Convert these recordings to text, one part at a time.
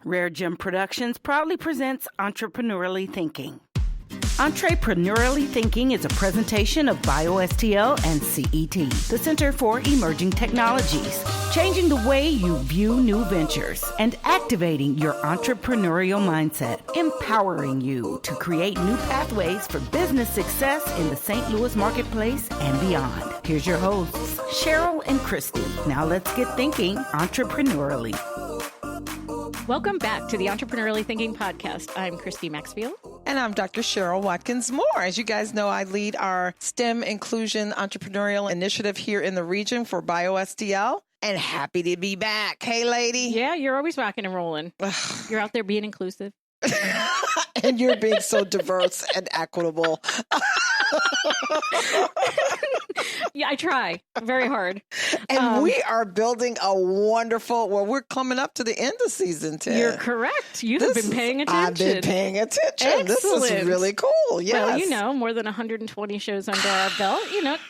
Rare Gem Productions proudly presents Entrepreneurially Thinking. Entrepreneurially Thinking is a presentation of BioSTL and CET, the Center for Emerging Technologies, changing the way you view new ventures and activating your entrepreneurial mindset, empowering you to create new pathways for business success in the St. Louis marketplace and beyond. Here's your hosts, Cheryl and Christy. Now let's get thinking entrepreneurially. Welcome back to the Entrepreneurially Thinking Podcast. I'm Christy Maxfield. And I'm Dr. Cheryl Watkins-Moore. As you guys know, I lead our STEM Inclusion Entrepreneurial Initiative here in the region for BioSTL. And happy to be back. Hey, lady. Yeah, you're always rocking and rolling. You're out there being inclusive. And you're being so diverse and equitable. Yeah, I try very hard. And we are building a wonderful, we're coming up to the end of season 10. You're correct. You have been paying attention. I've been paying attention. Excellent. This is really cool. Yes. Well, more than 120 shows under our belt.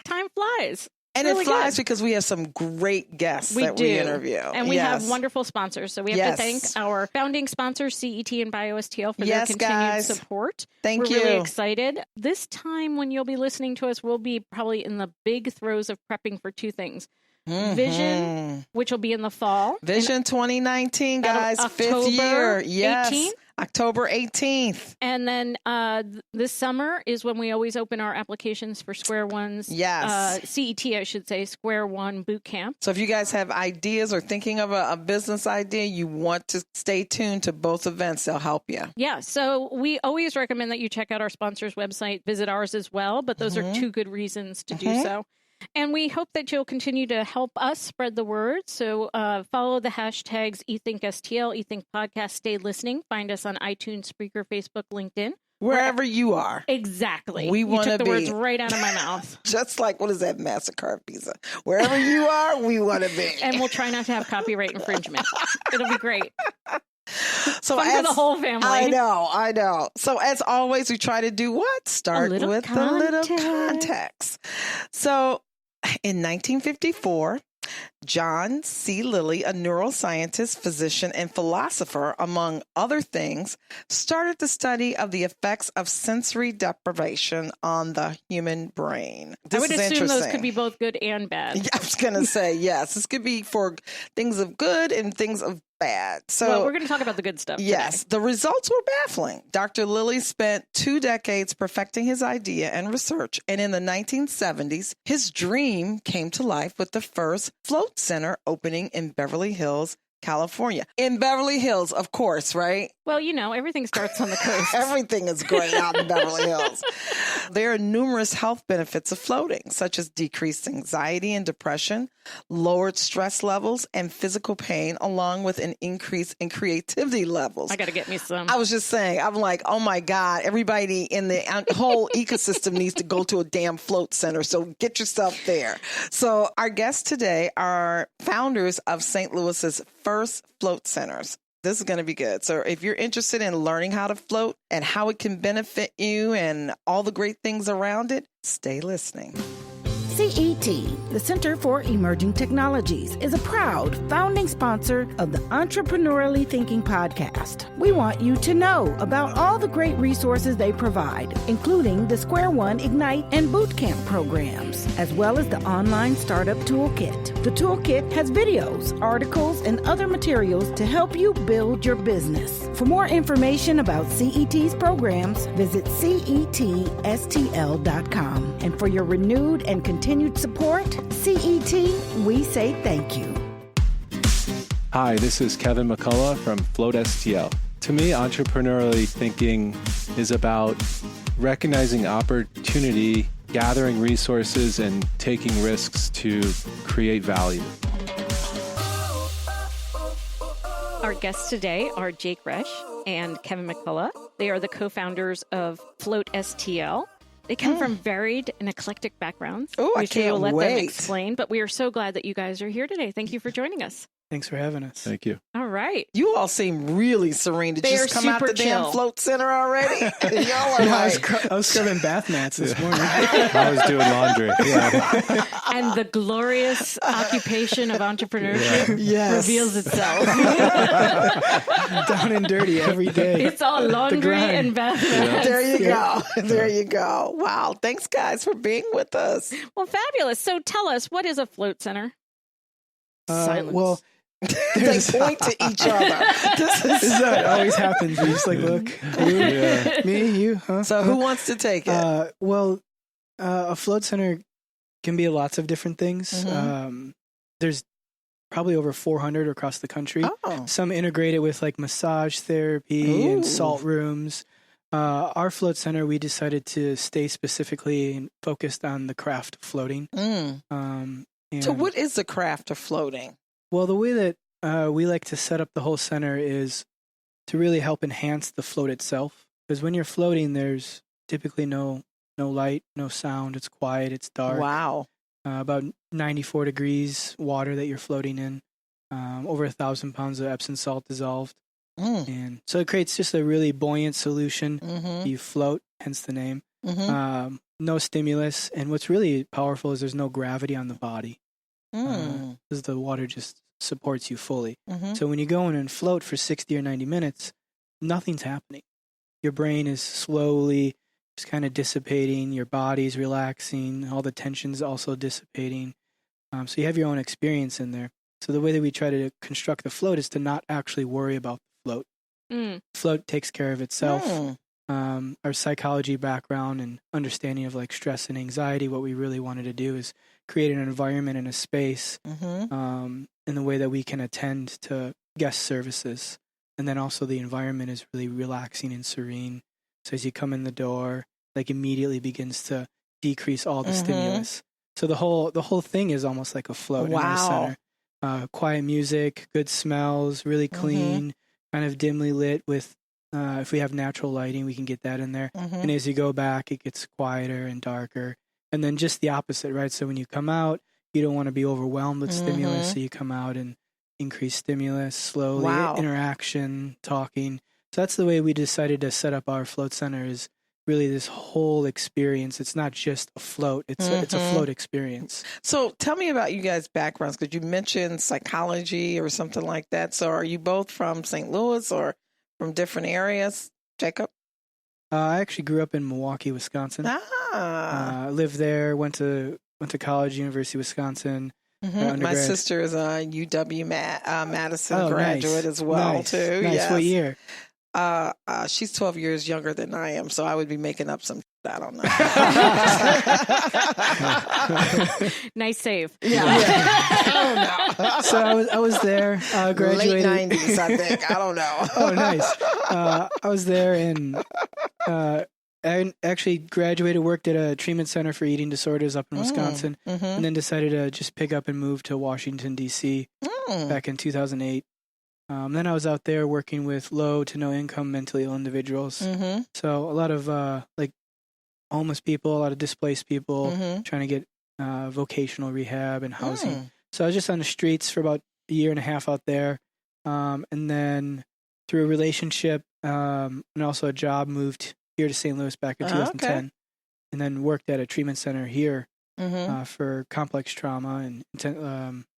Time flies. And really it flies good. because we have some great guests we interview. And we have wonderful sponsors. So we have to thank our founding sponsors, CET and BioSTL, for their continued support. We're really excited. This time when you'll be listening to us, we'll be probably in the big throes of prepping for two things. Mm-hmm. Vision, which will be in the fall. Vision 2019, guys. October 5th year. Yes. 18th. October 18th. And then this summer is when we always open our applications for Square One's. Yes. CET, I should say, Square One Boot Camp. So if you guys have ideas or thinking of a business idea, you want to stay tuned to both events. They'll help you. Yeah. So we always recommend that you check out our sponsor's website, visit ours as well. But those are two good reasons to do so. And we hope that you'll continue to help us spread the word. So follow the hashtags THINKSTL, eThinkPodcast, stay listening. Find us on iTunes, Spreaker, Facebook, LinkedIn. Wherever you are. Exactly. We want to be. You took the words right out of my mouth. Just like, what is that, MasterCard Visa? Wherever you are, we want to be. And we'll try not to have copyright infringement. It'll be great. So fun for the whole family. I know. So as always, we try to do what? Start with a little context. So in 1954, John C. Lilly, a neuroscientist, physician, and philosopher, among other things, started the study of the effects of sensory deprivation on the human brain. I would assume those could be both good and bad. Yeah, I was going to say, yes. This could be for things of good and things of bad. So we're going to talk about the good stuff Yes, today. the results were baffling. Dr. Lilly spent 2 decades perfecting his idea and research, and in the 1970s, his dream came to life with the first FLOAT Center opening in Beverly Hills, California. In Beverly Hills, of course, right? Well, everything starts on the coast. Everything is great out in Beverly Hills. There are numerous health benefits of floating, such as decreased anxiety and depression, lowered stress levels, and physical pain, along with an increase in creativity levels. I got to get me some. I was just saying, I'm like, oh my God, everybody in the whole ecosystem needs to go to a damn float center. So get yourself there. So our guests today are founders of St. Louis's first float centers. This is going to be good. So if you're interested in learning how to float and how it can benefit you and all the great things around it, stay listening. CET, the Center for Emerging Technologies, is a proud founding sponsor of the Entrepreneurially Thinking Podcast. We want you to know about all the great resources they provide, including the Square One Ignite and Bootcamp programs, as well as the online startup toolkit. The toolkit has videos, articles, and other materials to help you build your business. For more information about CET's programs, visit CETSTL.com. And for your renewed and continued support, CET, we say thank you. Hi, this is Kevin McCulloch from FLOAT STL. To me, entrepreneurially thinking is about recognizing opportunity, gathering resources, and taking risks to create value. Our guests today are Jake Resch and Kevin McCulloch. They are the co-founders of FLOAT STL. They come from varied and eclectic backgrounds. Oh, I can't will let wait. them explain, but we are so glad that you guys are here today. Thank you for joining us. Thanks for having us. Thank you. All right. You all seem really serene. Did They you are just come out super the damn chill. float center already? Y'all are No, like, I was scrubbing bath mats this morning. I was doing laundry. Yeah. And the glorious occupation of entrepreneurship yes. reveals itself. Down and dirty every day. It's all laundry grind. and bath mats. There you go. There you go. Wow. Thanks, guys, for being with us. Well, fabulous. So tell us, what is a float center? Silence. Well, They point to each other. this is how it always happens. We just like, look, you, Yeah. me, you, huh? So who wants to take it? A float center can be lots of different things. Mhm. There's probably over 400 across the country. Oh. Some integrated with like massage therapy Ooh. and salt rooms. Our float center, we decided to stay specifically focused on the craft of floating. Mm. So And- what is the craft of floating? Well, the way that we like to set up the whole center is to really help enhance the float itself. Because when you're floating, there's typically no light, no sound. It's quiet. It's dark. Wow. About 94 degrees water that you're floating in. Over 1,000 pounds of Epsom salt dissolved. Mm. And so it creates just a really buoyant solution. Mm-hmm. You float, hence the name. Mm-hmm. No stimulus. And what's really powerful is there's no gravity on the body. Because the water just supports you fully. Mm-hmm. So when you go in and float for 60 or 90 minutes, nothing's happening. Your brain is slowly just kind of dissipating. Your body's relaxing. All the tension's also dissipating. So you have your own experience in there. So the way that we try to construct the float is to not actually worry about the float. Mm. Float takes care of itself. Mm. Our psychology background and understanding of like stress and anxiety, what we really wanted to do is create an environment and a space Mm-hmm. in the way that we can attend to guest services. And then also the environment is really relaxing and serene. So as you come in the door, like immediately begins to decrease all the Mhm. stimulus. So the whole thing is almost like a float in the Wow. center. Quiet music, good smells, really clean, kind of dimly lit with, if we have natural lighting, we can get that in there. Mm-hmm. And as you go back, it gets quieter and darker. And then just the opposite, right? So when you come out, you don't want to be overwhelmed with stimulus. Mhm. So you come out and increase stimulus slowly, Wow. interaction, talking. So that's the way we decided to set up our float center is really this whole experience. It's not just a float. It's a Mhm. float experience. So tell me about you guys' backgrounds, because you mentioned psychology or something like that. So are you both from St. Louis or from different areas? Jacob? I actually grew up in Milwaukee, Wisconsin. Lived there, went to college, University of Wisconsin. Mhm. My undergrad. sister is a UW Madison Oh, graduate nice. as well, Nice. too. Nice. Yes. What year? She's 12 years younger than I am, so I would be making up some. I don't know. Nice save. Yeah. I don't know. So I was there, graduated. Late 90s, I think. I don't know. Oh, nice. I was there and I actually graduated, worked at a treatment center for eating disorders up in Wisconsin, Mm-hmm. and then decided to just pick up and move to Washington, D.C. back in 2008. Then I was out there working with low to no income mentally ill individuals. Mm-hmm. So a lot of like homeless people, a lot of displaced people Mm-hmm. trying to get vocational rehab and housing. Mm. So I was just on the streets for about a year and a half out there. And then through a relationship and also a job, moved here to St. Louis back in 2010. Okay. And then worked at a treatment center here Mm-hmm. for complex trauma and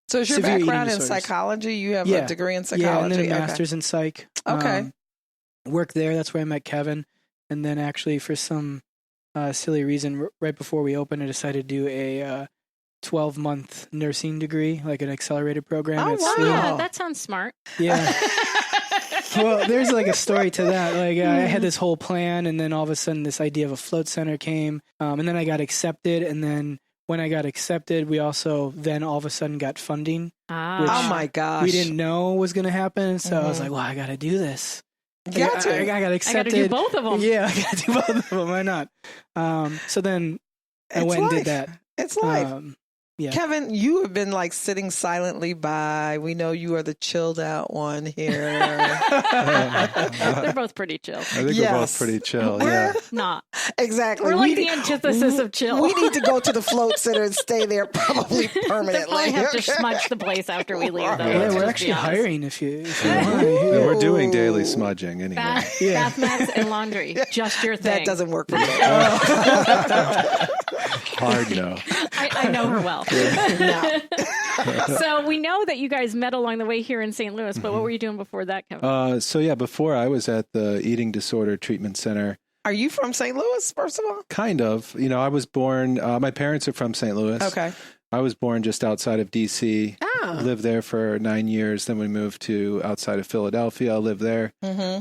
So is your severe eating background in disorders. psychology? You have Yeah. a degree in yeah, psychology? and then a Okay. master's in psych. Okay. Worked there. That's where I met Kevin. And then actually for some silly reason, right before we opened, I decided to do a 12-month nursing degree, like an accelerated program Oh, at wow. SLU. Yeah, that sounds smart. Yeah. Well, there's like a story to that. Like I had this whole plan, and then all of a sudden, this idea of a float center came, and then I got accepted. And then when I got accepted, we also then all of a sudden got funding. Ah. Oh my gosh. We didn't know was going to happen, so I was Mhm. like, "Well, I got to do this." Gotcha. I got I got accepted. to do both of them. Yeah, I got to do both of them. Why not? So then I It's went and life. did that. It's life. Yeah. Kevin, you have been like sitting silently by. We know you are the chilled out one here. They're both pretty chill. I think we're both pretty chill. We're Not. exactly. We're like the antithesis of chill. We need to go to the float center and stay there probably They permanently. probably have to smudge the place after we leave, though. Yeah, let's we're just actually be honest. hiring if you want. And we're doing daily smudging anyway. Bath mats and laundry. Just your thing. That doesn't work for me. Hard no. I know her well. No. So we know that you guys met along the way here in St. Louis, but what were you doing before that, Kevin? Before I was at the Eating Disorder Treatment Center. Are you from St. Louis, first of all? Kind of. I was born, my parents are from St. Louis. Okay. I was born just outside of D.C., lived there for 9 years. Then we moved to outside of Philadelphia, lived there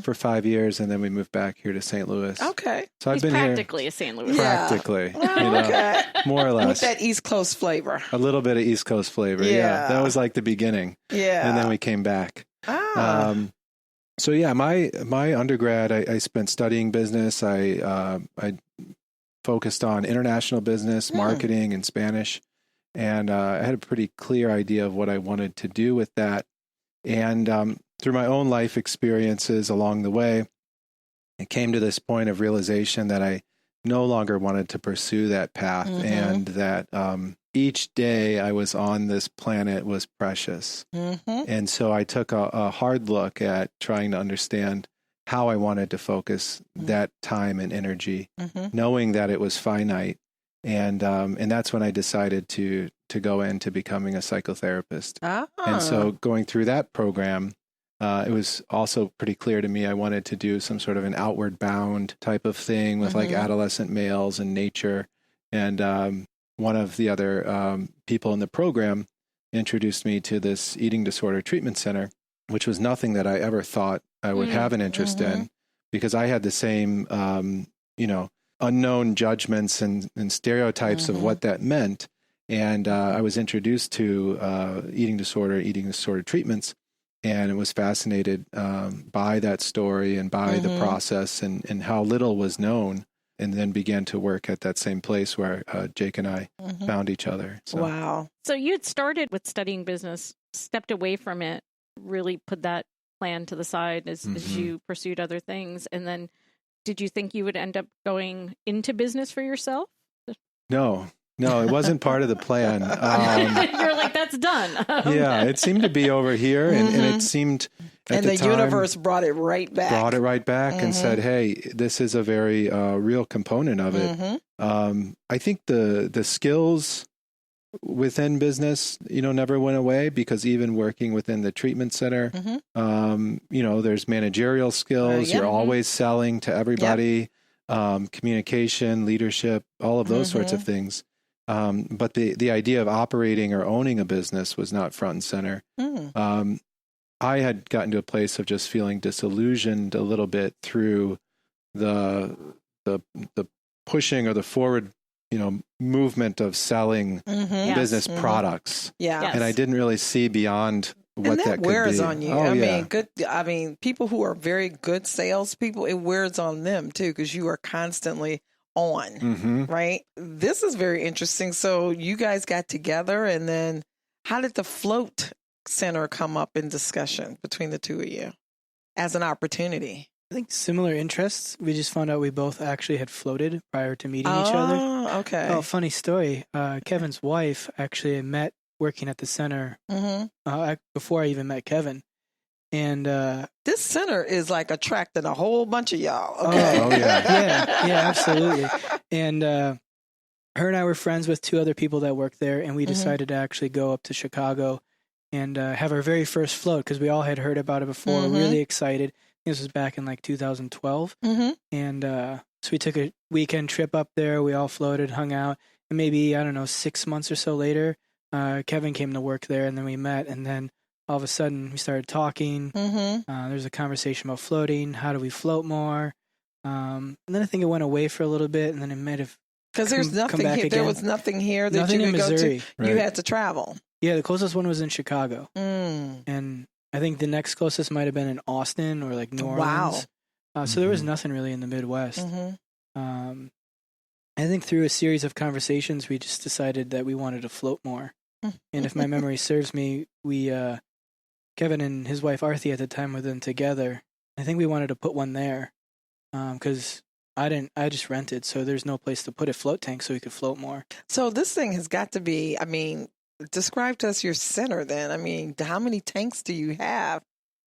for 5 years, and then we moved back here to St. Louis. Okay. So He's I've been practically a St. Louis. Yeah. Practically, Okay. more or With less. that East Coast flavor. A little bit of East Coast flavor. Yeah. That was like the beginning. Yeah. And then we came back. Ah. My undergrad, I spent studying business. I focused on international business, marketing, and Spanish. And I had a pretty clear idea of what I wanted to do with that. And through my own life experiences along the way, it came to this point of realization that I no longer wanted to pursue that path, and that each day I was on this planet was precious. And so I took a hard look at trying to understand how I wanted to focus that time and energy, knowing that it was finite. And that's when I decided to go into becoming a psychotherapist. And so going through that program, it was also pretty clear to me I wanted to do some sort of an outward bound type of thing with like adolescent males and nature. And one of the other people in the program introduced me to this eating disorder treatment center, which was nothing that I ever thought I would have an interest in, because I had the same, unknown judgments and stereotypes of what that meant. And I was introduced to eating disorder treatments, and was fascinated by that story and by the process and how little was known, and then began to work at that same place where Jake and I found each other. So. Wow. So you had started with studying business, stepped away from it, really put that plan to the side as you pursued other things. And then did you think you would end up going into business for yourself? No, it wasn't part of the plan. You're like, that's done. Yeah, it seemed to be over here, and it seemed at the time, universe brought it right back. And said, hey, this is a very real component of it. I think the skills within business, never went away, because even working within the treatment center, there's managerial skills. You're always selling to everybody, communication, leadership, all of those sorts of things. But the idea of operating or owning a business was not front and center. I had gotten to a place of just feeling disillusioned a little bit through the pushing or the forward, movement of selling business products. Yeah. Yes. And I didn't really see beyond what and that could wears be. on you. Oh, I mean, people who are very good salespeople, it wears on them too, because you are constantly on, right? This is very interesting. So you guys got together, and then how did the Float Center come up in discussion between the two of you as an opportunity? I think similar interests. We just found out we both actually had floated prior to meeting each other. Oh, okay. Oh, funny story. Kevin's wife actually I met working at the center before I even met Kevin. And this center is like attracting a whole bunch of y'all. Okay. Oh, yeah. yeah, absolutely. And her and I were friends with two other people that worked there, and we decided to actually go up to Chicago and have our very first float, because we all had heard about it before. Really excited. This was back in like 2012. And so we took a weekend trip up there. We all floated, hung out. And maybe, 6 months or so later, Kevin came to work there, and then we met. And then all of a sudden we started talking. There's a conversation about floating. How do we float more? And then I think it went away for a little bit, and then it might have because there's nothing here. There was nothing here that nothing you could go to. Right. You had to travel. Yeah, the closest one was in Chicago. And I think the next closest might have been in Austin or like New Orleans. Wow. So there was nothing really in the Midwest. And I think through a series of conversations, we just decided that we wanted to float more. And if my memory serves me, we, Kevin and his wife Arthi at the time were then together. I think we wanted to put one there because I just rented, so there's no place to put a float tank so we could float more. So this thing has got to be, I mean, describe to us your center then. I mean, how many tanks do you have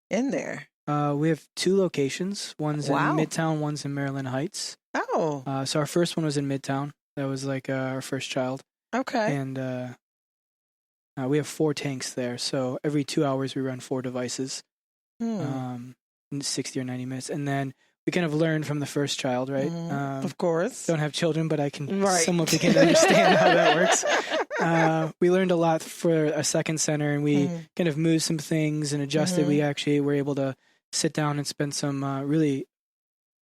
in there? We have 2 locations. One's Wow. in Midtown, one's in Maryland Heights. Oh, So our first one was in Midtown. That was like our first child. okay. And we have 4 tanks there. So every 2 hours we run 4 devices, in 60 or 90 minutes. And then we kind of learned from the first child, right? Of course. Don't have children, but I can Right. somewhat begin to understand how that works. We learned a lot for a second center, and we kind of moved some things and adjusted. We actually were able to sit down and spend some really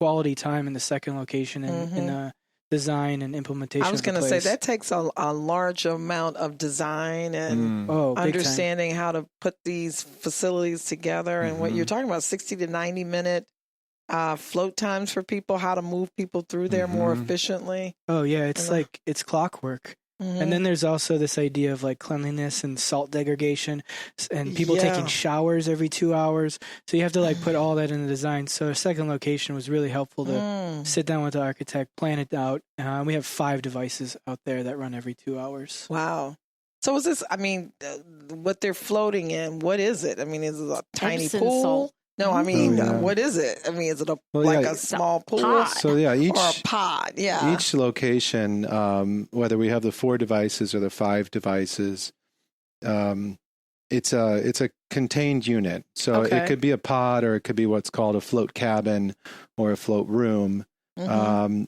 quality time in the second location and in the design and implementation. I was going to say that takes a large amount of design and big understanding how to put these facilities together. And what you're talking about, 60 to 90 minute float times for people, how to move people through there more efficiently. Oh yeah, it's like it's clockwork. And then there's also this idea of like cleanliness and salt degradation and people taking showers every 2 hours. So you have to like put all that in the design. So our second location was really helpful to sit down with the architect, plan it out. We have 5 devices out there that run every 2 hours. Wow. So is this, I mean, what they're floating in, what is it? I mean, is it a tiny Epsom pool? salt. No, I mean, what is it? I mean, is it a small pool? pod. So yeah, Or a pod, yeah. each location, whether we have the 4 devices or the 5 devices, it's a contained unit. So it could be a pod, or it could be what's called a float cabin or a float room, and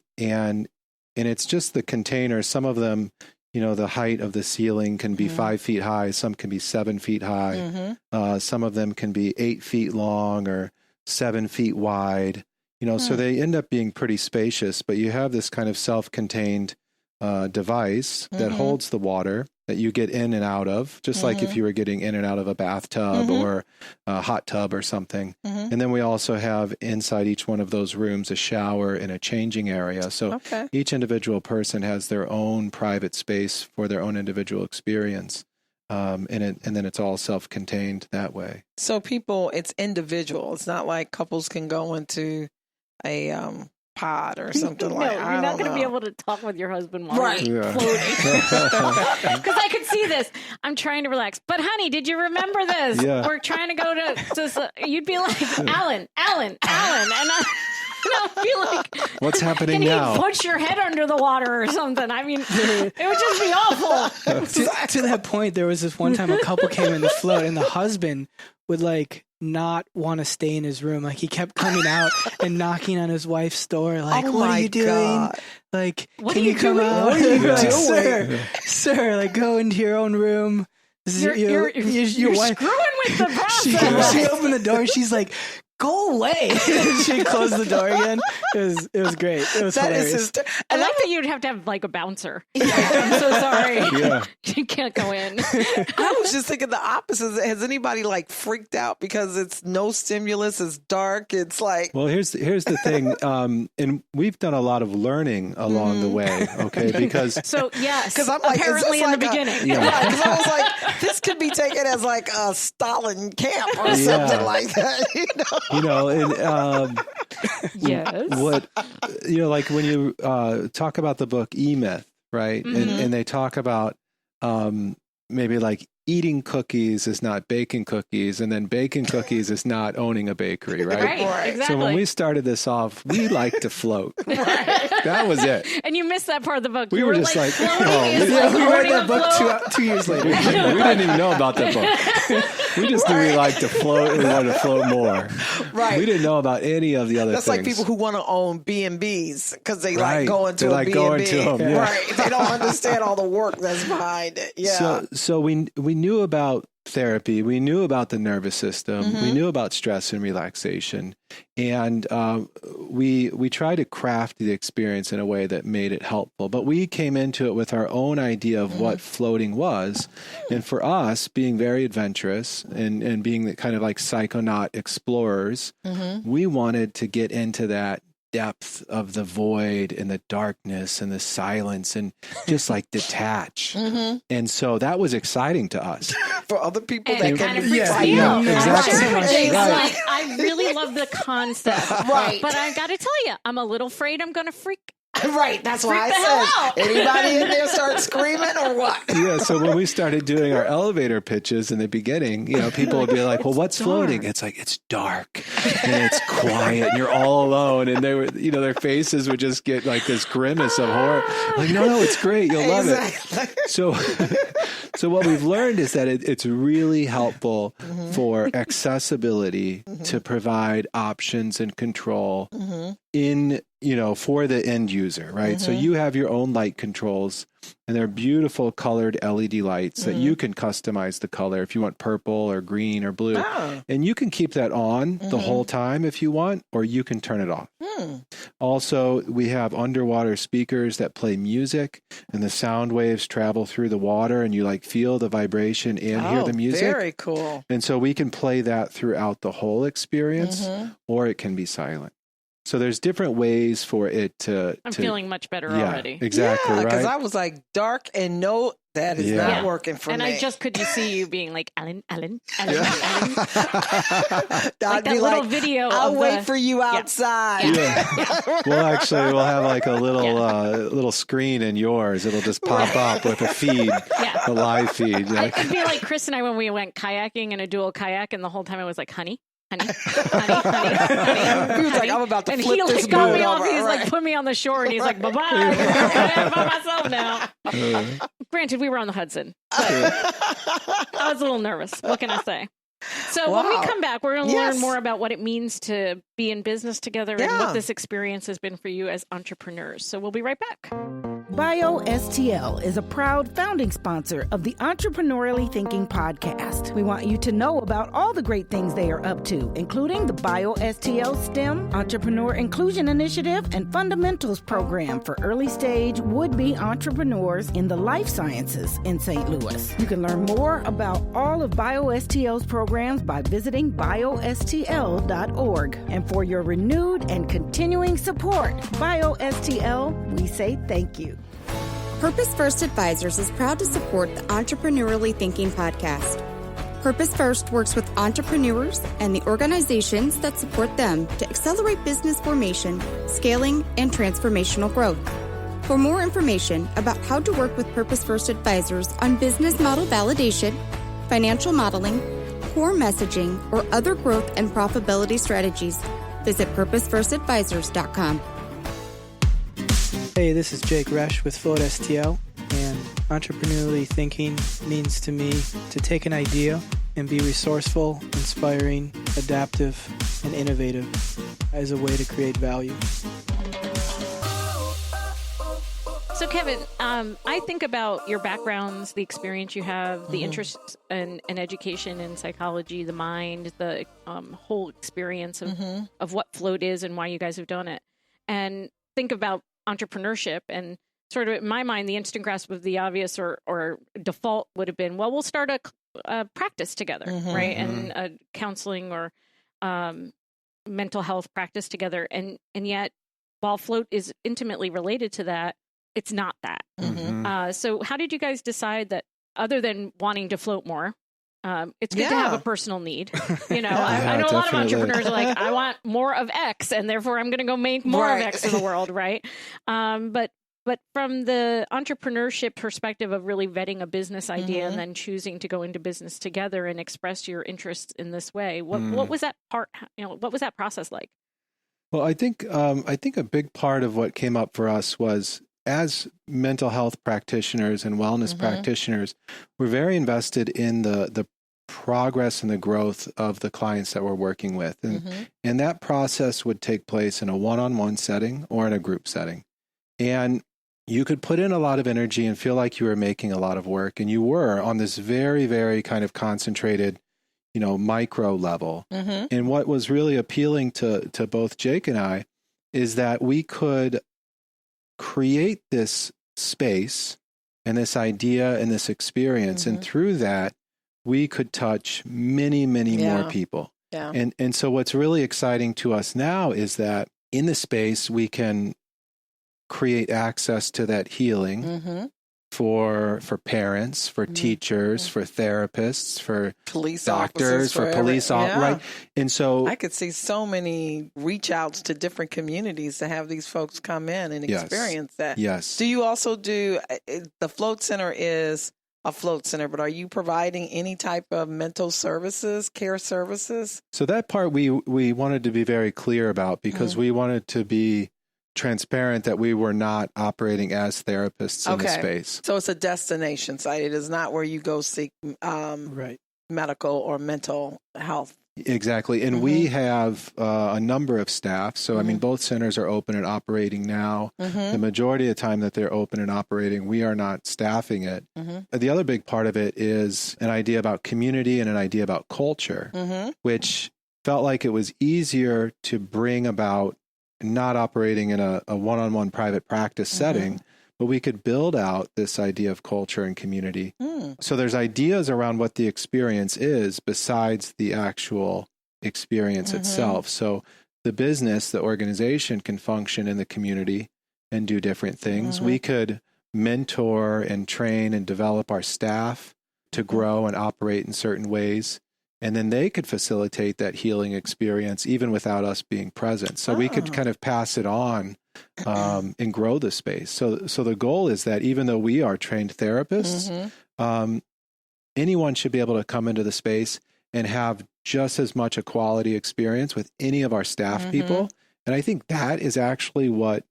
it's just the container. Some of them, you know, the height of the ceiling can be 5 feet high. Some can be 7 feet high. Some of them can be 8 feet long or 7 feet wide. You know, so they end up being pretty spacious. But you have this kind of self-contained device that holds the water that you get in and out of, just like if you were getting in and out of a bathtub or a hot tub or something. And then we also have inside each one of those rooms a shower and a changing area. So each individual person has their own private space for their own individual experience. And then it's all self-contained that way. So people, it's individual. It's not like couples can go into a pod or something like that. You're not going to be able to talk with your husband while you're Yeah. floating. Because I could see this. I'm trying to relax. But honey, did you remember this? Yeah. We're trying to go to you'd be like, Alan. And I'd be like, What's happening can now? you put your head under the water or something? I mean, it would just be awful. To that point, there was this one time a couple came in the float, and the husband would like not want to stay in his room. Like he kept coming out and knocking on his wife's door. Like, Oh what my are you doing? God. Like, What can are you you come doing? out? What are you Like, doing? sir, like go into your own room. This is You're your wife. screwing with the She process. opened the door and she's like, go away. She closed the door again. It was great. It was That is hilarious. I like that you'd have to have like a bouncer. Like, I'm so sorry. Yeah. You can't go in. I was just thinking the opposite. Has anybody like freaked out because it's no stimulus, it's dark, it's like Well, here's the thing, and we've done a lot of learning along the way, okay? Because So yes, because I'm like, apparently is this in the like beginning. right? Because I was like, this could be taken as like a Stalin camp or something like that, you know, and Yes. what like when you talk about the book E-Myth, right? And they talk about maybe like eating cookies is not baking cookies, and then baking cookies is not owning a bakery, right? Right. Exactly. So when we started this off, we like to float. That was it. And you missed that part of the book. We You were just like, floating oh, is yeah, like We read owning that a book float. 2 years later. we didn't even know about that book. We just knew we liked to float and we wanted to float more. right? We didn't know about any of the other That's things. like people who want to own B&Bs because they Right. like going to They a like B&B. going to 'em, yeah. Right. They don't understand all the work that's behind it. Yeah. So we knew about therapy. We knew about the nervous system. We knew about stress and relaxation. And we tried to craft the experience in a way that made it helpful. But we came into it with our own idea of what floating was. And for us, being very adventurous and being the kind of like psychonaut explorers, we wanted to get into that depth of the void and the darkness and the silence and just like detach. And so that was exciting to us. For other people, And that it can kind of be freaks exciting. me out. exactly. I'm sure Jake's Right. like, I really love the concept. Right. But I got to tell you, I'm a little afraid I'm going to freak. Right, that's why Freak the hell I out. said, anybody in there start screaming or what? Yeah, so when we started doing our elevator pitches in the beginning, you know, people would be like, well, what's floating? It's like, it's dark and it's quiet and you're all alone. And they were, you know, their faces would just get like this grimace of horror. Like, no, it's great. You'll love it. So what we've learned is that it's really helpful for accessibility to provide options and control in, you know, for the end user, right? So you have your own light controls and they're beautiful colored LED lights that you can customize the color if you want purple or green or blue. Oh. And you can keep that on the whole time if you want, or you can turn it off. Also, we have underwater speakers that play music and the sound waves travel through the water and you like feel the vibration and hear the music. Very cool. And so we can play that throughout the whole experience or it can be silent. So there's different ways for it to... I'm feeling much better already. Exactly, Yeah, because right? I was like, dark and no, that is not working for and me. I just could see you being like, Ellen. I'd Like that be little like, video I'll of wait for you outside. We'll have like a little little screen in yours. It'll just pop up with a feed, a live feed. It'd be like Chris and I when we went kayaking in a dual kayak, and the whole time I was like, honey. He was like, I'm about to and flip he this like got me boat off. over. He's like, put me on the shore, and he's like, bye bye. I'm by myself now. Granted, we were on the Hudson. But I was a little nervous. What can I say? So when we come back, we're going to learn more about what it means to be in business together and what this experience has been for you as entrepreneurs. So we'll be right back. STL is a proud founding sponsor of the Entrepreneurially Thinking podcast. We want you to know about all the great things they are up to, including the STL STEM, Entrepreneur Inclusion Initiative, and Fundamentals program for early stage would-be entrepreneurs in the life sciences in St. Louis. You can learn more about all of STL's programs by visiting biostl.org. And for your renewed and continuing support, STL, we say thank you. Purpose First Advisors is proud to support the Entrepreneurially Thinking podcast. Purpose First works with entrepreneurs and the organizations that support them to accelerate business formation, scaling, and transformational growth. For more information about how to work with Purpose First Advisors on business model validation, financial modeling, core messaging, or other growth and profitability strategies, visit purposefirstadvisors.com. Hey, this is Jake Resch with FLOAT STL, and entrepreneurially thinking means to me to take an idea and be resourceful, inspiring, adaptive, and innovative as a way to create value. So, Kevin, I think about your backgrounds, the experience you have, the interest in education and psychology, the mind, the whole experience of what float is and why you guys have done it. And think about entrepreneurship, and sort of in my mind, the instant grasp of the obvious or default would have been, well, we'll start a practice together, right? And a counseling or mental health practice together. And yet, while float is intimately related to that, it's not that. So how did you guys decide that, other than wanting to float more, it's good to have a personal need? You know, I know a lot of entrepreneurs are like, I want more of X, and therefore I'm going to go make more of X in the world, right? But from the entrepreneurship perspective of really vetting a business idea and then choosing to go into business together and express your interests in this way, what was that part? You know, what was that process like? Well, I think a big part of what came up for us was, as mental health practitioners and wellness practitioners, we're very invested in the progress and the growth of the clients that we're working with. And that process would take place in a one-on-one setting or in a group setting. And you could put in a lot of energy and feel like you were making a lot of work, and you were on this very, very kind of concentrated, you know, micro level. And what was really appealing to both Jake and I is that we could create this space and this idea and this experience. And through that, we could touch many, many more people. And so what's really exciting to us now is that in the space, we can create access to that healing for parents, for teachers, for therapists, for police doctors, for police officers, right? And so I could see so many reach outs to different communities to have these folks come in and experience that. Yes. Do you also do, the Float Center is a float center, but are you providing any type of mental services, care services? So that part we wanted to be very clear about, because we wanted to be transparent that we were not operating as therapists in the space. So it's a destination site. It is not where you go seek medical or mental health. Exactly. And we have a number of staff. So, I mean, both centers are open and operating now. The majority of the time that they're open and operating, we are not staffing it. The other big part of it is an idea about community and an idea about culture, which felt like it was easier to bring about not operating in a one-on-one private practice setting, but we could build out this idea of culture and community. So there's ideas around what the experience is besides the actual experience itself. So the business, the organization can function in the community and do different things. We could mentor and train and develop our staff to grow and operate in certain ways. And then they could facilitate that healing experience even without us being present. So we could kind of pass it on and grow the space. So the goal is that even though we are trained therapists, anyone should be able to come into the space and have just as much a quality experience with any of our staff people. And I think that is actually what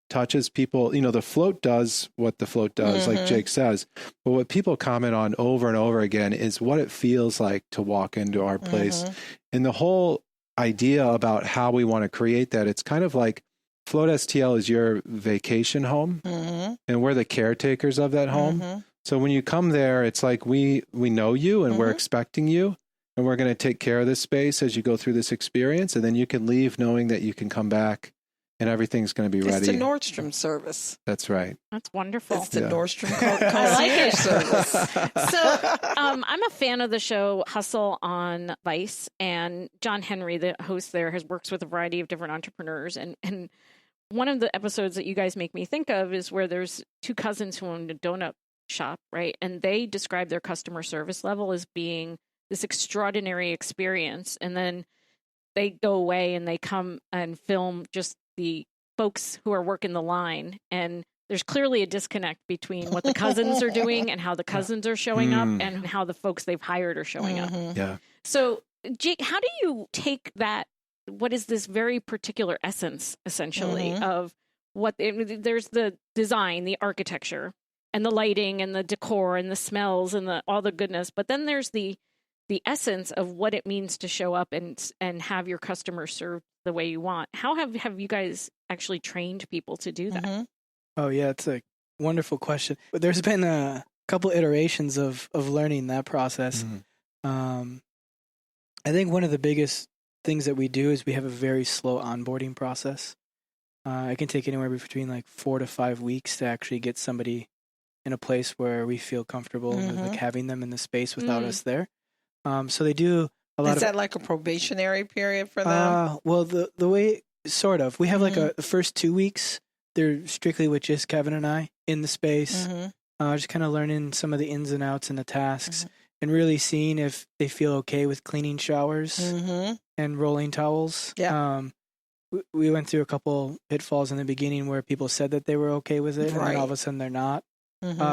touches people. You know, the float does what the float does, like Jake says, but what people comment on over and over again is what it feels like to walk into our place. And the whole idea about how we want to create that, it's kind of like Float STL is your vacation home, and we're the caretakers of that home. So when you come there, it's like we know you and we're expecting you, and we're going to take care of this space as you go through this experience, and then you can leave knowing that you can come back and everything's going to be ready. It's the Nordstrom service. That's right. That's wonderful. It's the Nordstrom concierge service. So I'm a fan of the show Hustle on Vice, and John Henry, the host there, has works with a variety of different entrepreneurs. And one of the episodes that you guys make me think of is where there's two cousins who own a donut shop, right? And they describe their customer service level as being this extraordinary experience. And then they go away and they come and film just the folks who are working the line. And there's clearly a disconnect between what the cousins are doing and how the cousins are showing up and how the folks they've hired are showing up. Yeah. So, Jake, how do you take that? What is this very particular essence, essentially, of what there's the design, the architecture, and the lighting, and the decor, and the smells, and all the goodness. But then there's the essence of what it means to show up and have your customers served the way you want. How have you guys actually trained people to do that? Oh yeah, it's a wonderful question. But there's been a couple iterations of learning that process. I think one of the biggest things that we do is we have a very slow onboarding process. It can take anywhere between like 4 to 5 weeks to actually get somebody in a place where we feel comfortable with like having them in the space without us there. So they do a lot. Is that like a probationary period for them? Well, the way sort of we have like the first 2 weeks. They're strictly with just Kevin and I in the space, just kind of learning some of the ins and outs and the tasks, and really seeing if they feel okay with cleaning showers and rolling towels. Yeah. We went through a couple pitfalls in the beginning where people said that they were okay with it, and then all of a sudden they're not.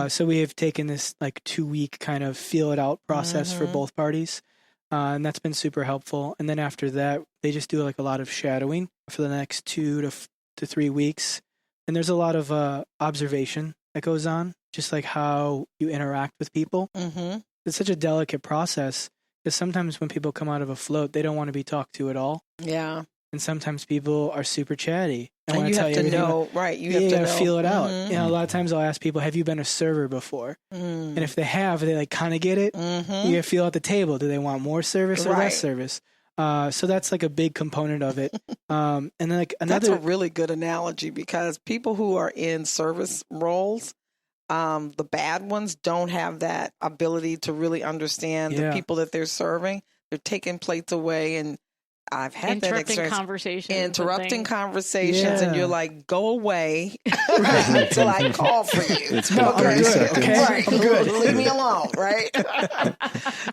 So we have taken this like 2 week kind of feel it out process for both parties. And that's been super helpful. And then after that, they just do like a lot of shadowing for the next 2 to 3 weeks. And there's a lot of observation that goes on, just like how you interact with people. It's such a delicate process because sometimes when people come out of a float, they don't want to be talked to at all. Yeah. And sometimes people are super chatty. And you have to know, right? You have to know. Feel it out. You know, a lot of times I'll ask people, have you been a server before? And if they have, they like kind of get it. You get feel at the table. Do they want more service or less service? So that's like a big component of it. And then like another. That's a really good analogy because people who are in service roles, the bad ones don't have that ability to really understand the people that they're serving. They're taking plates away and I've had that experience. Interrupting conversations, and you're like, go away until I call for you. It's been 30 seconds. Okay. Right. I'm good. Leave me alone, right?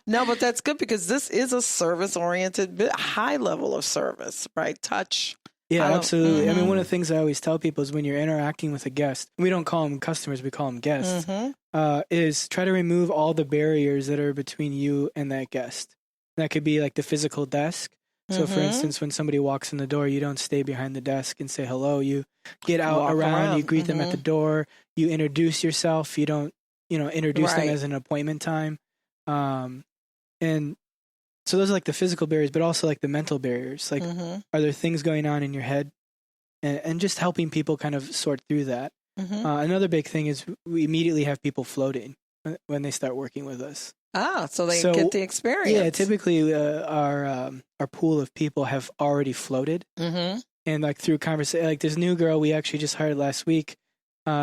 No, but that's good because this is a service-oriented, high level of service, right? Touch. Yeah, absolutely. I mean, one of the things I always tell people is when you're interacting with a guest, we don't call them customers, we call them guests, is try to remove all the barriers that are between you and that guest. That could be like the physical desk. So, for instance, when somebody walks in the door, you don't stay behind the desk and say hello. You get out around, you greet them at the door, you introduce yourself. You don't, introduce them as an appointment time. And so those are like the physical barriers, but also like the mental barriers. Like, are there things going on in your head? And just helping people kind of sort through that. Another big thing is we immediately have people floating when they start working with us. So they get the experience. Yeah, typically our pool of people have already floated. And like through conversation, like this new girl we actually just hired last week,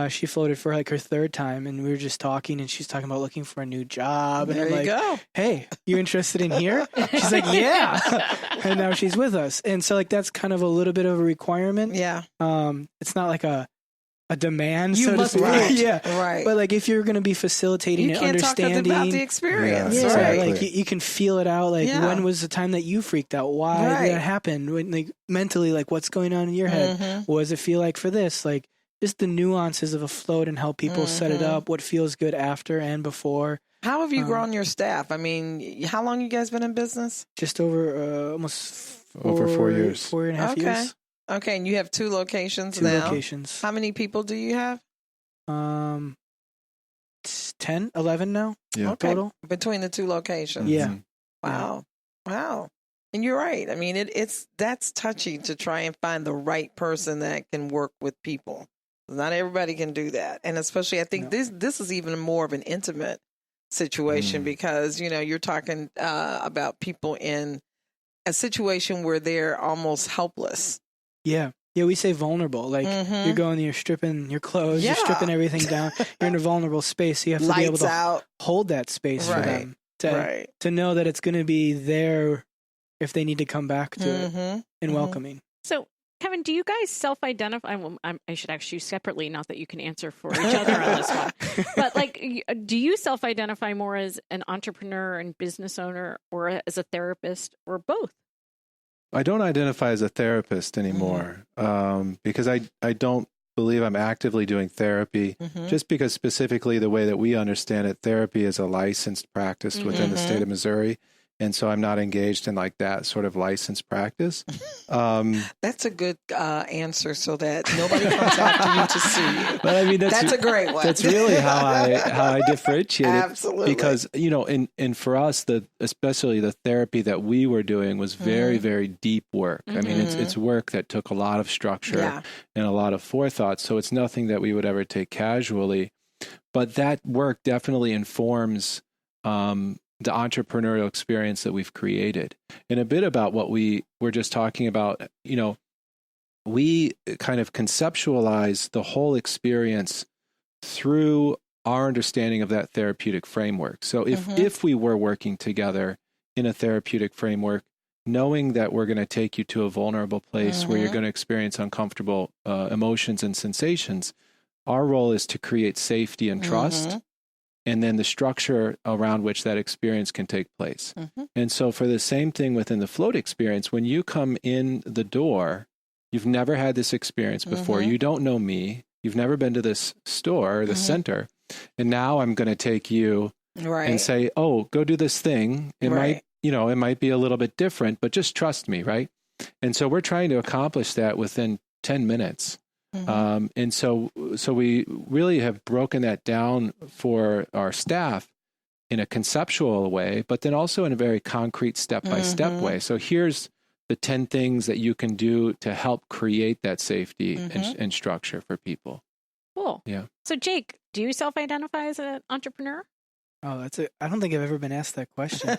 she floated for like her third time, and we were just talking, and she's talking about looking for a new job. And there I'm like, go. Hey, you interested in here? She's like, yeah. And now she's with us. And so like that's kind of a little bit of a requirement. Yeah. It's not like a demand, you so must to speak. right. Yeah. Right. But like if you're going to be facilitating and understanding. You can't talk about the experience. Yeah, right. like you can feel it out. Like when was the time that you freaked out? Why did that happen? When, like mentally, like what's going on in your head? What does it feel like for this? Like just the nuances of a float and how people set it up, what feels good after and before. How have you grown your staff? I mean, how long you guys been in business? Just over almost over 4 years. 4.5 years. Okay, and you have 2 locations now? 2 locations. How many people do you have? 10, 11 now. Yeah. Okay. Total. Between the 2 locations. Yeah. Wow. And you're right. I mean, that's touchy to try and find the right person that can work with people. Not everybody can do that. And especially, I think this is even more of an intimate situation because, you're talking about people in a situation where they're almost helpless. Yeah. Yeah, we say vulnerable. Like you're going, you're stripping your clothes, you're stripping everything down. You're in a vulnerable space. So you have to be able to hold that space for them to know that it's going to be there if they need to come back to it and welcoming. So, Kevin, do you guys self-identify? Well, I should ask you separately, not that you can answer for each other on this one. But like, do you self-identify more as an entrepreneur and business owner or as a therapist or both? I don't identify as a therapist anymore because I don't believe I'm actively doing therapy just because specifically the way that we understand it, therapy is a licensed practice within the state of Missouri. And so I'm not engaged in like that sort of licensed practice. That's a good answer so that nobody comes after you to sue you. But I mean, that's a great one. That's really how I differentiate it. Absolutely. Because, and for us, especially the therapy that we were doing was very, very deep work. I mean, it's work that took a lot of structure and a lot of forethought. So it's nothing that we would ever take casually. But that work definitely informs the entrepreneurial experience that we've created. And a bit about what we were just talking about, we kind of conceptualize the whole experience through our understanding of that therapeutic framework. So if we were working together in a therapeutic framework, knowing that we're going to take you to a vulnerable place where you're going to experience uncomfortable emotions and sensations, our role is to create safety and trust. And then the structure around which that experience can take place. And so for the same thing within the float experience, when you come in the door, you've never had this experience before. You don't know me. You've never been to this store or the center. And now I'm going to take you and say, oh, go do this thing. It might, it might be a little bit different, but just trust me, right? And so we're trying to accomplish that within 10 minutes. And so we really have broken that down for our staff in a conceptual way, but then also in a very concrete step-by-step way. So here's the 10 things that you can do to help create that safety and structure for people. Cool. Yeah. So Jake, do you self-identify as an entrepreneur? Oh, I don't think I've ever been asked that question.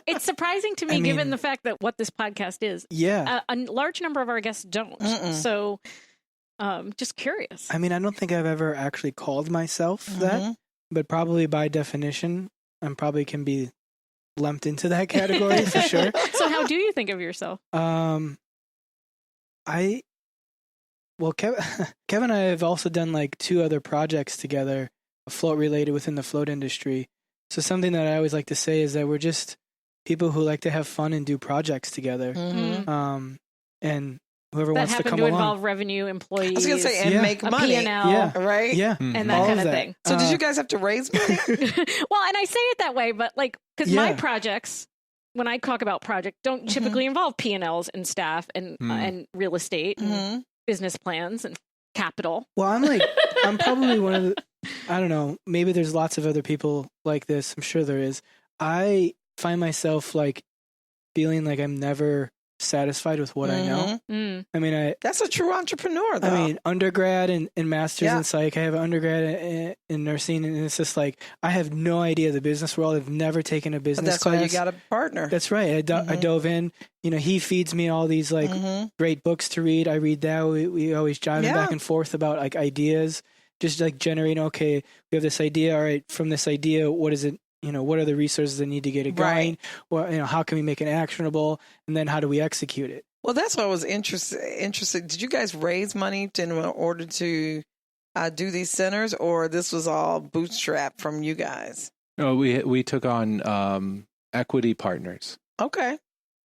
It's surprising to me, given the fact that what this podcast is. Yeah. A large number of our guests don't. So... just curious. I mean, I don't think I've ever actually called myself that, but probably by definition, I probably can be lumped into that category for sure. So how do you think of yourself? Kevin and I have also done like 2 other projects together, float related within the float industry. So something that I always like to say is that we're just people who like to have fun and do projects together. Mm-hmm. And whoever that wants to come happen to along. involve revenue, employees. I was going to say, and make money. P&L, right? Yeah. And that kind of thing. So did you guys have to raise money? Well, and I say it that way, but like, because my projects, when I talk about project, don't typically involve P&Ls and staff and real estate and business plans and capital. Well, I'm probably one of the, I don't know, maybe there's lots of other people like this. I'm sure there is. I find myself like feeling like I'm never satisfied with what I know. I mean, that's a true entrepreneur, though. I mean, undergrad and master's in psych. I have an undergrad in nursing, and it's just like I have no idea the business world. I've never taken a business class. That's why you got a partner. That's right. I dove in. You know, he feeds me all these like great books to read. I read that. We always jiving back and forth about like ideas, just like generating. Okay, we have this idea. All right, from this idea, what is it? You know, what are the resources that need to get it going? Right. Or, you know, how can we make it actionable? And then how do we execute it? Well, that's what I was interested. Did you guys raise money in order to do these centers, or this was all bootstrapped from you guys? No, we took on equity partners. Okay.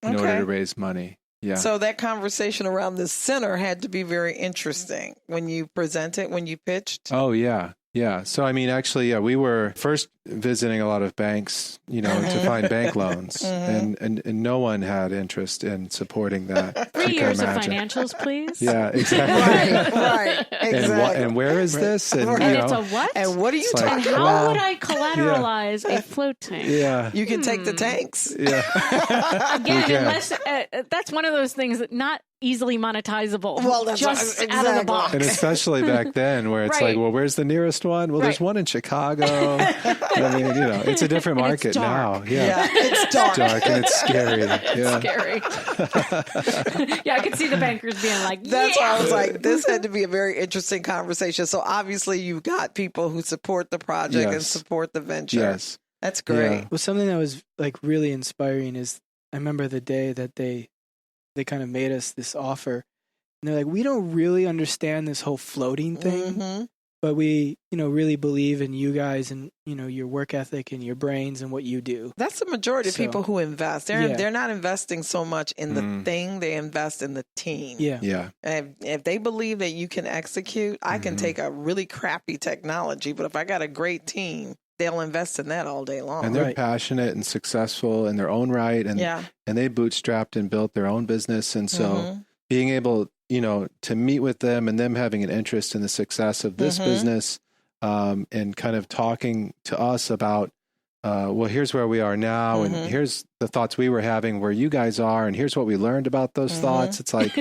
In order to raise money. Yeah. So that conversation around this center had to be very interesting when you presented, when you pitched. Oh, yeah. Yeah. So, I mean, actually, we were first visiting a lot of banks, you know, to find bank loans, and no one had interest in supporting that. 3 years of financials, please. Yeah, exactly. Right. Exactly. And where is this? And, and it's a what? And what are you talking and about? how would I collateralize a float tank? Yeah. You can take the tanks. Yeah. Again, unless that's one of those things that not easily monetizable. Well, that's just out of the box. And especially back then where it's like, well, where's the nearest one? Well, there's one in Chicago. I mean, you know, it's a different market now. Yeah. It's dark. And it's scary. Yeah. Scary. Yeah, I could see the bankers being like, that's why I was like, this had to be a very interesting conversation. So obviously you've got people who support the project and support the venture. Yes. That's great. Yeah. Well, something that was like really inspiring is I remember the day that they kind of made us this offer. And they're like, we don't really understand this whole floating thing, but we, you know, really believe in you guys and, you know, your work ethic and your brains and what you do. That's the majority of people who invest. They're not investing so much in the thing, they invest in the team. Yeah. Yeah. And if they believe that you can execute, I can take a really crappy technology, but if I got a great team, they'll invest in that all day long. And they're passionate and successful in their own right. And they bootstrapped and built their own business. And so being able, you know, to meet with them and them having an interest in the success of this business and kind of talking to us about, well, here's where we are now. And here's the thoughts we were having where you guys are. And here's what we learned about those thoughts. It's like,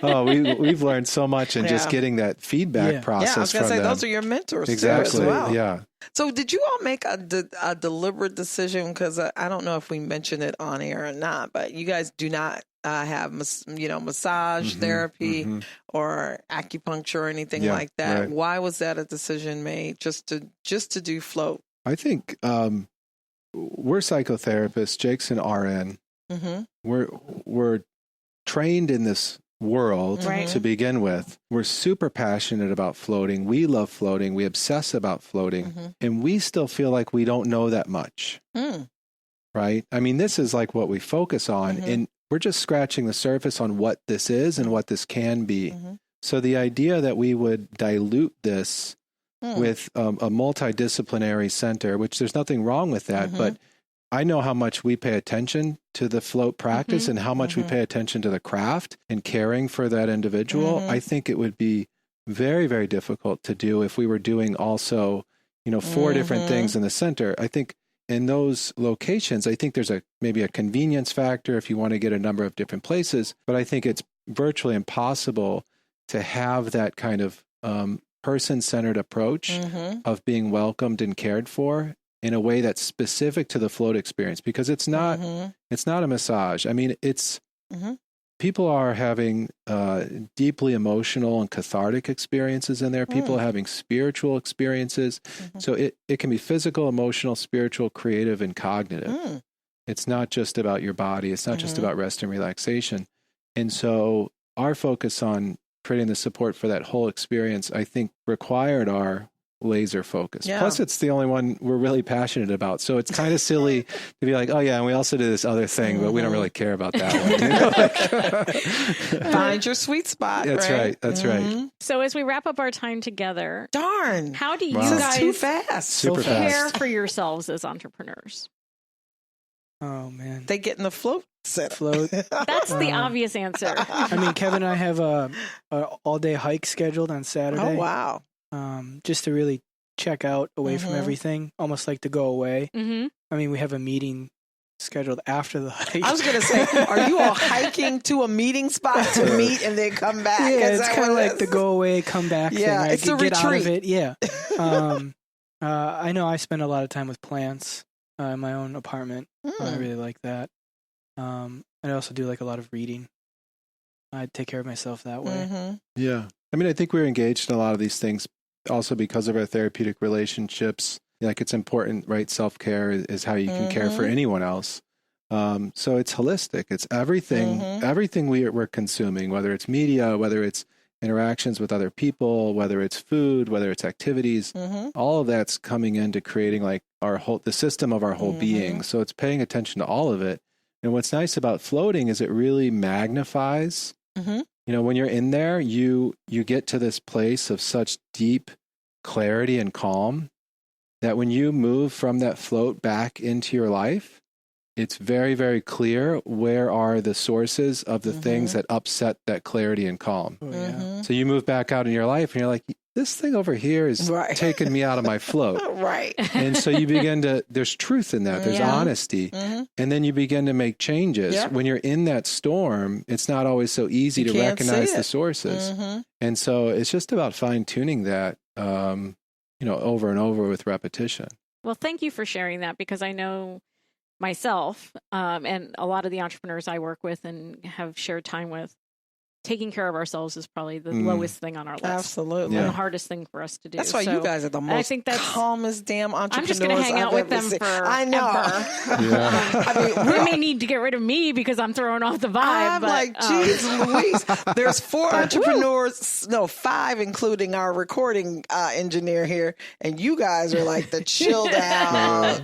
oh, we've learned so much in just getting that feedback process I was going to say, them. those are your mentors Exactly. too, as well. Yeah. So did you all make a deliberate decision? Because I don't know if we mentioned it on air or not, but you guys do not have, massage therapy or acupuncture or anything like that. Right. Why was that a decision made just to do float? I think we're psychotherapists. Jake's an RN. We're trained in this world to begin with. We're super passionate about floating. We love floating. We obsess about floating. And we still feel like we don't know that much. Right? I mean, this is like what we focus on. And we're just scratching the surface on what this is and what this can be. So the idea that we would dilute this with a multidisciplinary center, which there's nothing wrong with that, but I know how much we pay attention to the float practice and how much we pay attention to the craft and caring for that individual. I think it would be very, very difficult to do if we were doing also, 4 different things in the center. I think in those locations, I think there's maybe a convenience factor if you want to get a number of different places, but I think it's virtually impossible to have that kind of person-centered approach of being welcomed and cared for in a way that's specific to the float experience, because it's not a massage. I mean, it's people are having deeply emotional and cathartic experiences in there. People are having spiritual experiences. So it can be physical, emotional, spiritual, creative, and cognitive. It's not just about your body. It's not just about rest and relaxation. And so our focus on creating the support for that whole experience, I think, required our laser focus. Yeah. Plus, it's the only one we're really passionate about. So it's kind of silly to be like, oh, yeah, and we also do this other thing, but we don't really care about that one. You know? Find your sweet spot. That's right. That's right. So as we wrap up our time together, Darn. how do you This is guys too fast. Super care fast. for yourselves as entrepreneurs? Oh, man. They get in the float set. Float. That's the obvious answer. I mean, Kevin and I have a all-day hike scheduled on Saturday. Oh, wow. Just to really check out away from everything, almost like to go away. Mm-hmm. I mean, we have a meeting scheduled after the hike. I was going to say, are you all hiking to a meeting spot to meet and then come back? Yeah, Is it's that kind of what it like the is? go away, come back thing. Yeah, Right? it's a Get out of retreat. it. Yeah. I know I spend a lot of time with plants in my own apartment. I really like that. I also do like a lot of reading. I take care of myself that way. Yeah. I mean, I think we're engaged in a lot of these things also because of our therapeutic relationships. Like it's important, right? Self-care is how you can care for anyone else. So it's holistic. It's everything we're consuming, whether it's media, whether it's interactions with other people, whether it's food, whether it's activities, all of that's coming into creating like the system of our whole being. So it's paying attention to all of it. And what's nice about floating is it really magnifies, you know, when you're in there, you get to this place of such deep clarity and calm that when you move from that float back into your life, it's very, very clear where are the sources of the things that upset that clarity and calm. Oh, yeah. So you move back out in your life and you're like, this thing over here is taking me out of my float. Right. And so you begin to, there's truth in that. There's honesty. And then you begin to make changes. Yeah. When you're in that storm, it's not always so easy to recognize the sources. And so it's just about fine tuning that, you know, over and over with repetition. Well, thank you for sharing that, because I know myself and a lot of the entrepreneurs I work with and have shared time with, taking care of ourselves is probably the lowest thing on our list. Absolutely. And the hardest thing for us to do. That's why you guys are the most calmest damn entrepreneurs. I'm just going to hang out with them forever. I know. I mean, we may need to get rid of me because I'm throwing off the vibe. I'm like, geez, Louise. There's 4 entrepreneurs, no, 5, including our recording engineer here, and you guys are like the chilled out.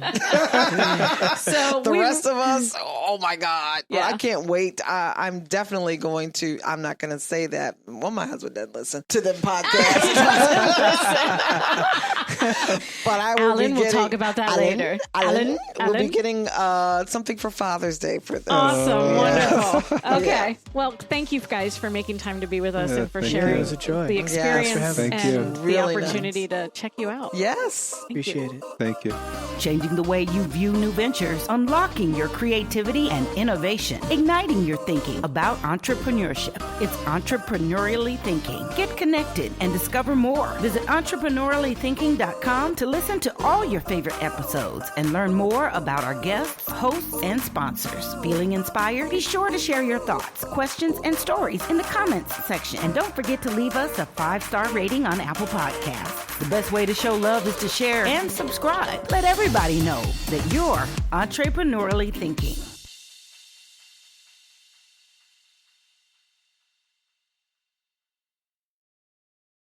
So the rest of us, oh my God. Well, I can't wait. I'm definitely going to, I'm not going to say that. Well, my husband doesn't listen to the podcast. But I will Alan be will talk about that later. Alan will be getting something for Father's Day for this. Awesome. Wonderful. Okay. Well, thank you guys for making time to be with us and for sharing the experience and the opportunity to check you out. Yes. Appreciate it. Thank you. Changing the way you view new ventures, unlocking your creativity and innovation, igniting your thinking about entrepreneurship. It's Entrepreneurially Thinking. Get connected and discover more. Visit entrepreneuriallythinking.com to listen to all your favorite episodes and learn more about our guests, hosts, and sponsors. Feeling inspired? Be sure to share your thoughts, questions, and stories in the comments section. And don't forget to leave us a 5-star rating on Apple Podcasts. The best way to show love is to share and subscribe. Let everybody know that you're entrepreneurially thinking.